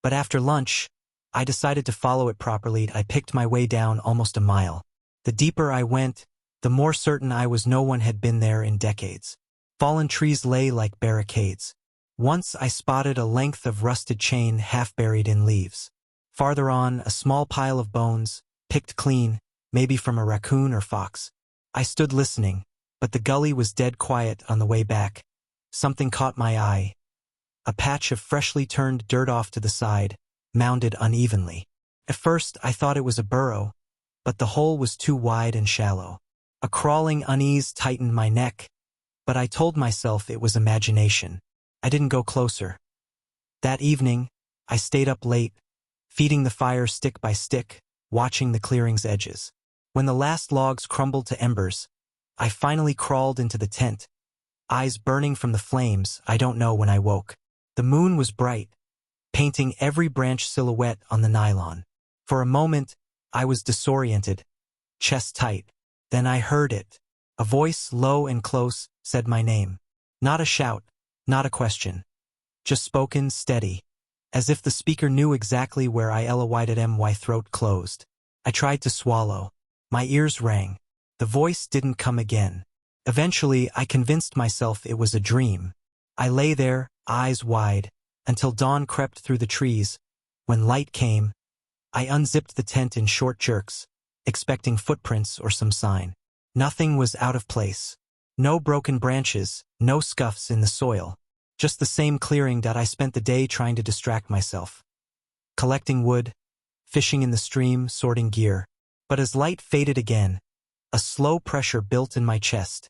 but after lunch, I decided to follow it properly. I picked my way down almost a mile. The deeper I went, the more certain I was no one had been there in decades. Fallen trees lay like barricades. Once I spotted a length of rusted chain half buried in leaves. Farther on, a small pile of bones, picked clean, maybe from a raccoon or fox. I stood listening, but the gully was dead quiet on the way back. Something caught my eye. A patch of freshly turned dirt off to the side, mounded unevenly. At first, I thought it was a burrow, but the hole was too wide and shallow. A crawling unease tightened my neck, but I told myself it was imagination. I didn't go closer. That evening, I stayed up late, feeding the fire stick by stick, watching the clearing's edges. When the last logs crumbled to embers, I finally crawled into the tent, eyes burning from the flames. I don't know when I woke. The moon was bright, painting every branch silhouette on the nylon. For a moment, I was disoriented, chest tight. Then I heard it. A voice, low and close, said my name. Not a shout, not a question. Just spoken, steady. As if the speaker knew exactly where I loyed. My throat closed. I tried to swallow. My ears rang. The voice didn't come again. Eventually, I convinced myself it was a dream. I lay there, eyes wide, until dawn crept through the trees. When light came, I unzipped the tent in short jerks, expecting footprints or some sign. Nothing was out of place. No broken branches, no scuffs in the soil. Just the same clearing that I spent the day trying to distract myself. Collecting wood, fishing in the stream, sorting gear. But as light faded again, a slow pressure built in my chest,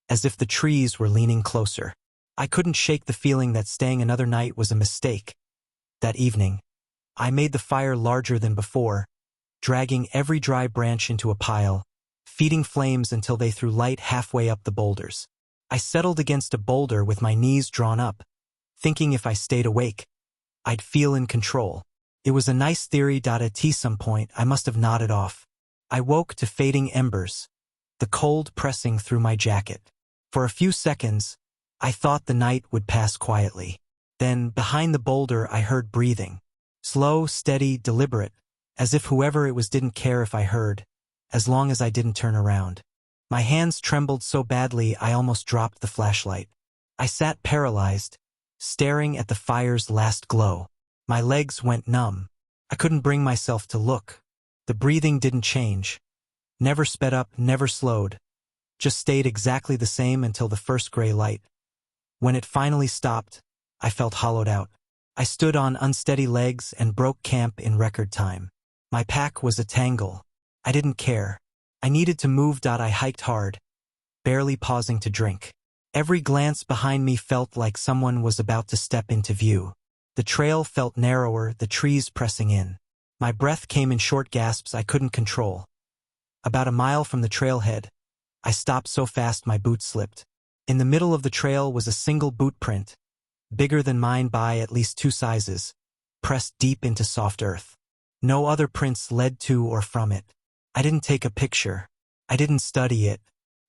as if the trees were leaning closer. I couldn't shake the feeling that staying another night was a mistake. That evening, I made the fire larger than before, dragging every dry branch into a pile, feeding flames until they threw light halfway up the boulders. I settled against a boulder with my knees drawn up, thinking if I stayed awake, I'd feel in control. It was a nice theory. At some point, I must have nodded off. I woke to fading embers, the cold pressing through my jacket. For a few seconds, I thought the night would pass quietly. Then, behind the boulder, I heard breathing. Slow, steady, deliberate, as if whoever it was didn't care if I heard, as long as I didn't turn around. My hands trembled so badly I almost dropped the flashlight. I sat paralyzed, staring at the fire's last glow. My legs went numb. I couldn't bring myself to look. The breathing didn't change. Never sped up, never slowed. Just stayed exactly the same until the first gray light. When it finally stopped, I felt hollowed out. I stood on unsteady legs and broke camp in record time. My pack was a tangle. I didn't care. I needed to move. I hiked hard, barely pausing to drink. Every glance behind me felt like someone was about to step into view. The trail felt narrower, the trees pressing in. My breath came in short gasps I couldn't control. About a mile from the trailhead, I stopped so fast my boots slipped. In the middle of the trail was a single boot print, bigger than mine by at least 2 sizes, pressed deep into soft earth. No other prints led to or from it. I didn't take a picture. I didn't study it.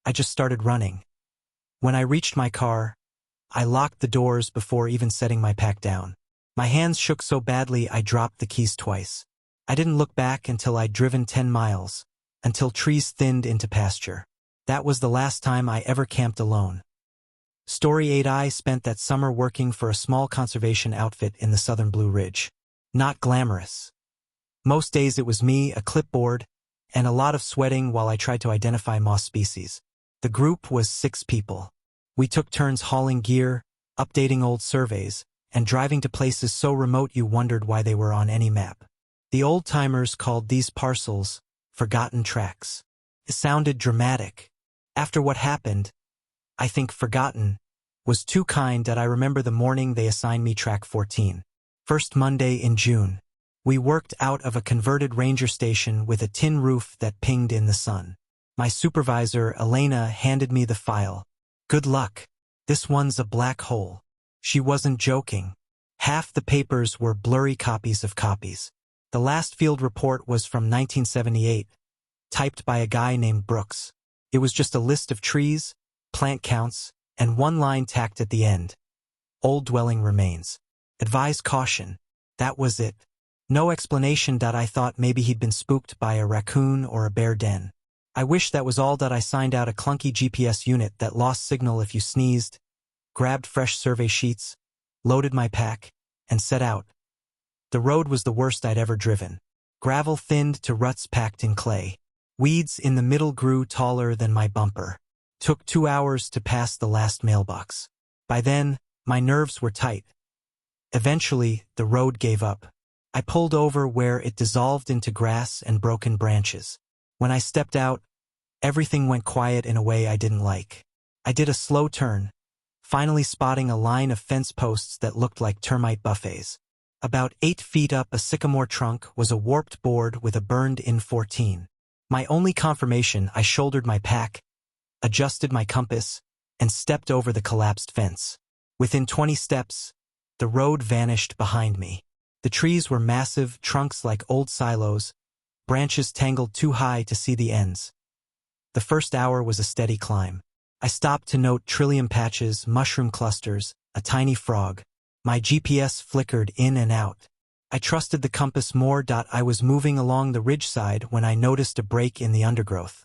I just started running. When I reached my car, I locked the doors before even setting my pack down. My hands shook so badly I dropped the keys twice. I didn't look back until I'd driven 10 miles, until trees thinned into pasture. That was the last time I ever camped alone. Story 8. I spent that summer working for a small conservation outfit in the southern Blue Ridge. Not glamorous. Most days it was me, a clipboard, and a lot of sweating while I tried to identify moss species. The group was 6 people. We took turns hauling gear, updating old surveys, and driving to places so remote you wondered why they were on any map. The old-timers called these parcels forgotten tracks. It sounded dramatic. After what happened, I think forgotten was too kind that I remember the morning they assigned me track 14. First Monday in June. We worked out of a converted ranger station with a tin roof that pinged in the sun. My supervisor, Elena, handed me the file. Good luck. This one's a black hole. She wasn't joking. Half the papers were blurry copies of copies. The last field report was from 1978, typed by a guy named Brooks. It was just a list of trees, plant counts, and one line tacked at the end. Old dwelling remains. Advise caution. That was it. No explanation. I thought maybe he'd been spooked by a raccoon or a bear den. I wish that was all. I signed out a clunky GPS unit that lost signal if you sneezed, grabbed fresh survey sheets, loaded my pack, and set out. The road was the worst I'd ever driven. Gravel thinned to ruts packed in clay. Weeds in the middle grew taller than my bumper. Took 2 hours to pass the last mailbox. By then, my nerves were tight. Eventually, the road gave up. I pulled over where it dissolved into grass and broken branches. When I stepped out, everything went quiet in a way I didn't like. I did a slow turn, finally spotting a line of fence posts that looked like termite buffets. About 8 feet up a sycamore trunk was a warped board with a burned-in 14. My only confirmation, I shouldered my pack, adjusted my compass, and stepped over the collapsed fence. Within 20 steps, the road vanished behind me. The trees were massive, trunks like old silos, branches tangled too high to see the ends. The first hour was a steady climb. I stopped to note trillium patches, mushroom clusters, a tiny frog. My GPS flickered in and out. I trusted the compass more. I was moving along the ridgeside when I noticed a break in the undergrowth.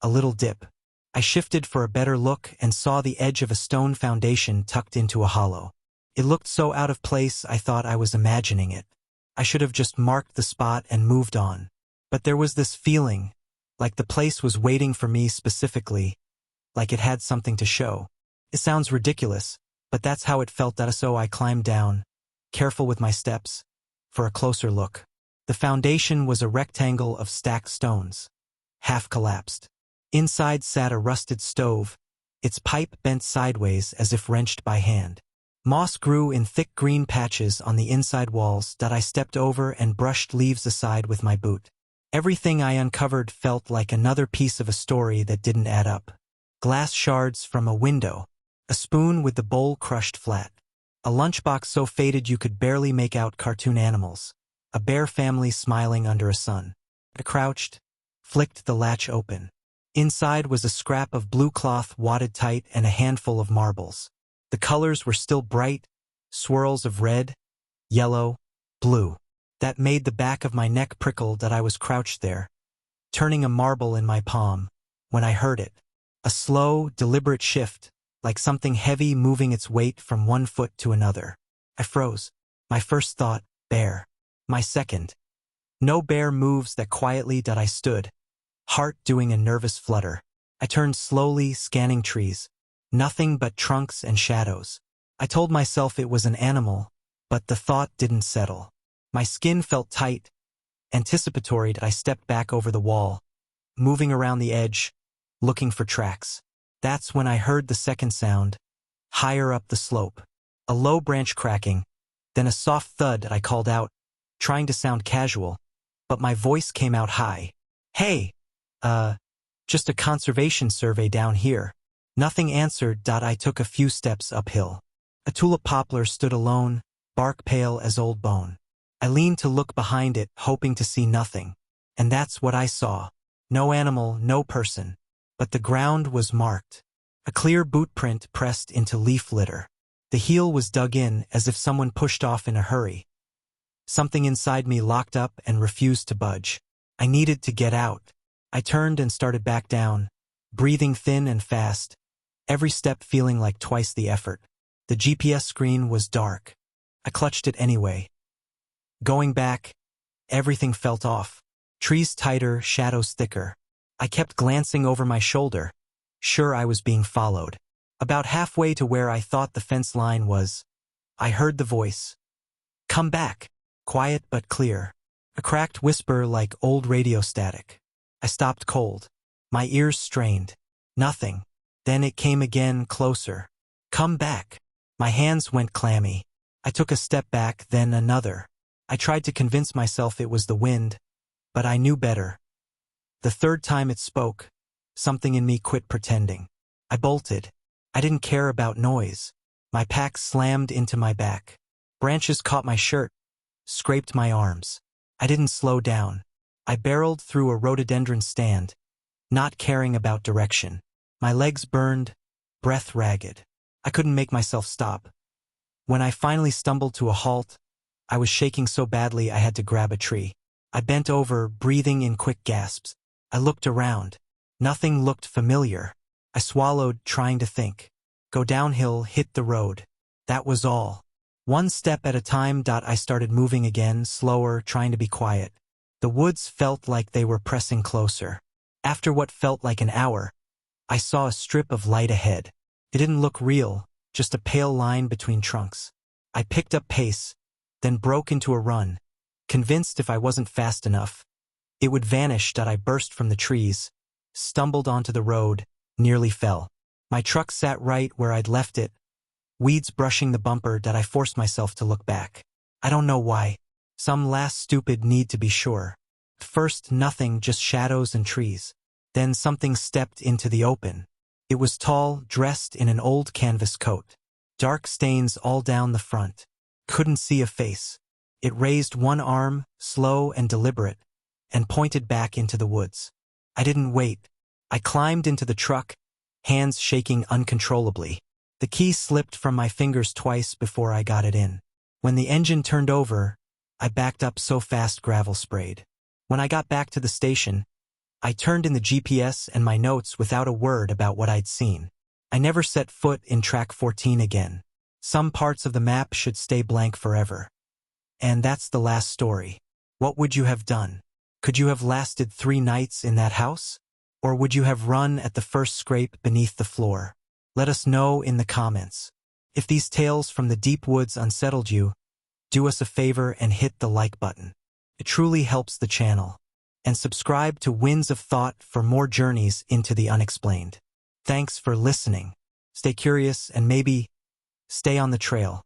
A little dip. I shifted for a better look and saw the edge of a stone foundation tucked into a hollow. It looked so out of place I thought I was imagining it. I should have just marked the spot and moved on. But there was this feeling, like the place was waiting for me specifically, like it had something to show. It sounds ridiculous, but that's how it felt. So I climbed down, careful with my steps, for a closer look. The foundation was a rectangle of stacked stones, half collapsed. Inside sat a rusted stove, its pipe bent sideways as if wrenched by hand. Moss grew in thick green patches on the inside walls. I stepped over and brushed leaves aside with my boot. Everything I uncovered felt like another piece of a story that didn't add up. Glass shards from a window, a spoon with the bowl crushed flat, a lunchbox so faded you could barely make out cartoon animals, a bear family smiling under a sun. I crouched, flicked the latch open. Inside was a scrap of blue cloth wadded tight and a handful of marbles. The colors were still bright, swirls of red, yellow, blue. That made the back of my neck prickle. I was crouched there, turning a marble in my palm, when I heard it. A slow, deliberate shift, like something heavy moving its weight from one foot to another. I froze. My first thought, bear. My second. No bear moves that quietly. I stood, heart doing a nervous flutter. I turned slowly, scanning trees. Nothing but trunks and shadows. I told myself it was an animal, but the thought didn't settle. My skin felt tight, anticipatory. I stepped back over the wall, moving around the edge, looking for tracks. That's when I heard the second sound, higher up the slope. A low branch cracking, then a soft thud. I called out, trying to sound casual, but my voice came out high. Hey, just a conservation survey down here. Nothing answered. I took a few steps uphill. A tulip poplar stood alone, bark pale as old bone. I leaned to look behind it, hoping to see nothing. And that's what I saw. No animal, no person. But the ground was marked. A clear boot print pressed into leaf litter. The heel was dug in as if someone pushed off in a hurry. Something inside me locked up and refused to budge. I needed to get out. I turned and started back down, breathing thin and fast, every step feeling like twice the effort. The GPS screen was dark. I clutched it anyway. Going back, everything felt off. Trees tighter, shadows thicker. I kept glancing over my shoulder, sure I was being followed. About halfway to where I thought the fence line was, I heard the voice. "Come back." Quiet but clear. A cracked whisper like old radio static. I stopped cold. My ears strained. Nothing. Then it came again, closer. "Come back." My hands went clammy. I took a step back, then another. I tried to convince myself it was the wind, but I knew better. The third time it spoke, something in me quit pretending. I bolted. I didn't care about noise. My pack slammed into my back. Branches caught my shirt, scraped my arms. I didn't slow down. I barreled through a rhododendron stand, not caring about direction. My legs burned, breath ragged. I couldn't make myself stop. When I finally stumbled to a halt, I was shaking so badly I had to grab a tree. I bent over, breathing in quick gasps. I looked around. Nothing looked familiar. I swallowed, trying to think. Go downhill, hit the road. That was all. One step at a time. I started moving again, slower, trying to be quiet. The woods felt like they were pressing closer. After what felt like an hour, I saw a strip of light ahead. It didn't look real, just a pale line between trunks. I picked up pace, then broke into a run, convinced if I wasn't fast enough, it would vanish. I burst from the trees, stumbled onto the road, nearly fell. My truck sat right where I'd left it, weeds brushing the bumper. I forced myself to look back. I don't know why. Some last stupid need to be sure. First, nothing, just shadows and trees. Then something stepped into the open. It was tall, dressed in an old canvas coat. Dark stains all down the front. Couldn't see a face. It raised one arm, slow and deliberate, and pointed back into the woods. I didn't wait. I climbed into the truck, hands shaking uncontrollably. The key slipped from my fingers twice before I got it in. When the engine turned over, I backed up so fast gravel sprayed. When I got back to the station, I turned in the GPS and my notes without a word about what I'd seen. I never set foot in track 14 again. Some parts of the map should stay blank forever. And that's the last story. What would you have done? Could you have lasted 3 nights in that house? Or would you have run at the first scrape beneath the floor? Let us know in the comments. If these tales from the deep woods unsettled you, do us a favor and hit the like button. It truly helps the channel. And subscribe to Winds of Thought for more journeys into the unexplained. Thanks for listening. Stay curious and maybe stay on the trail.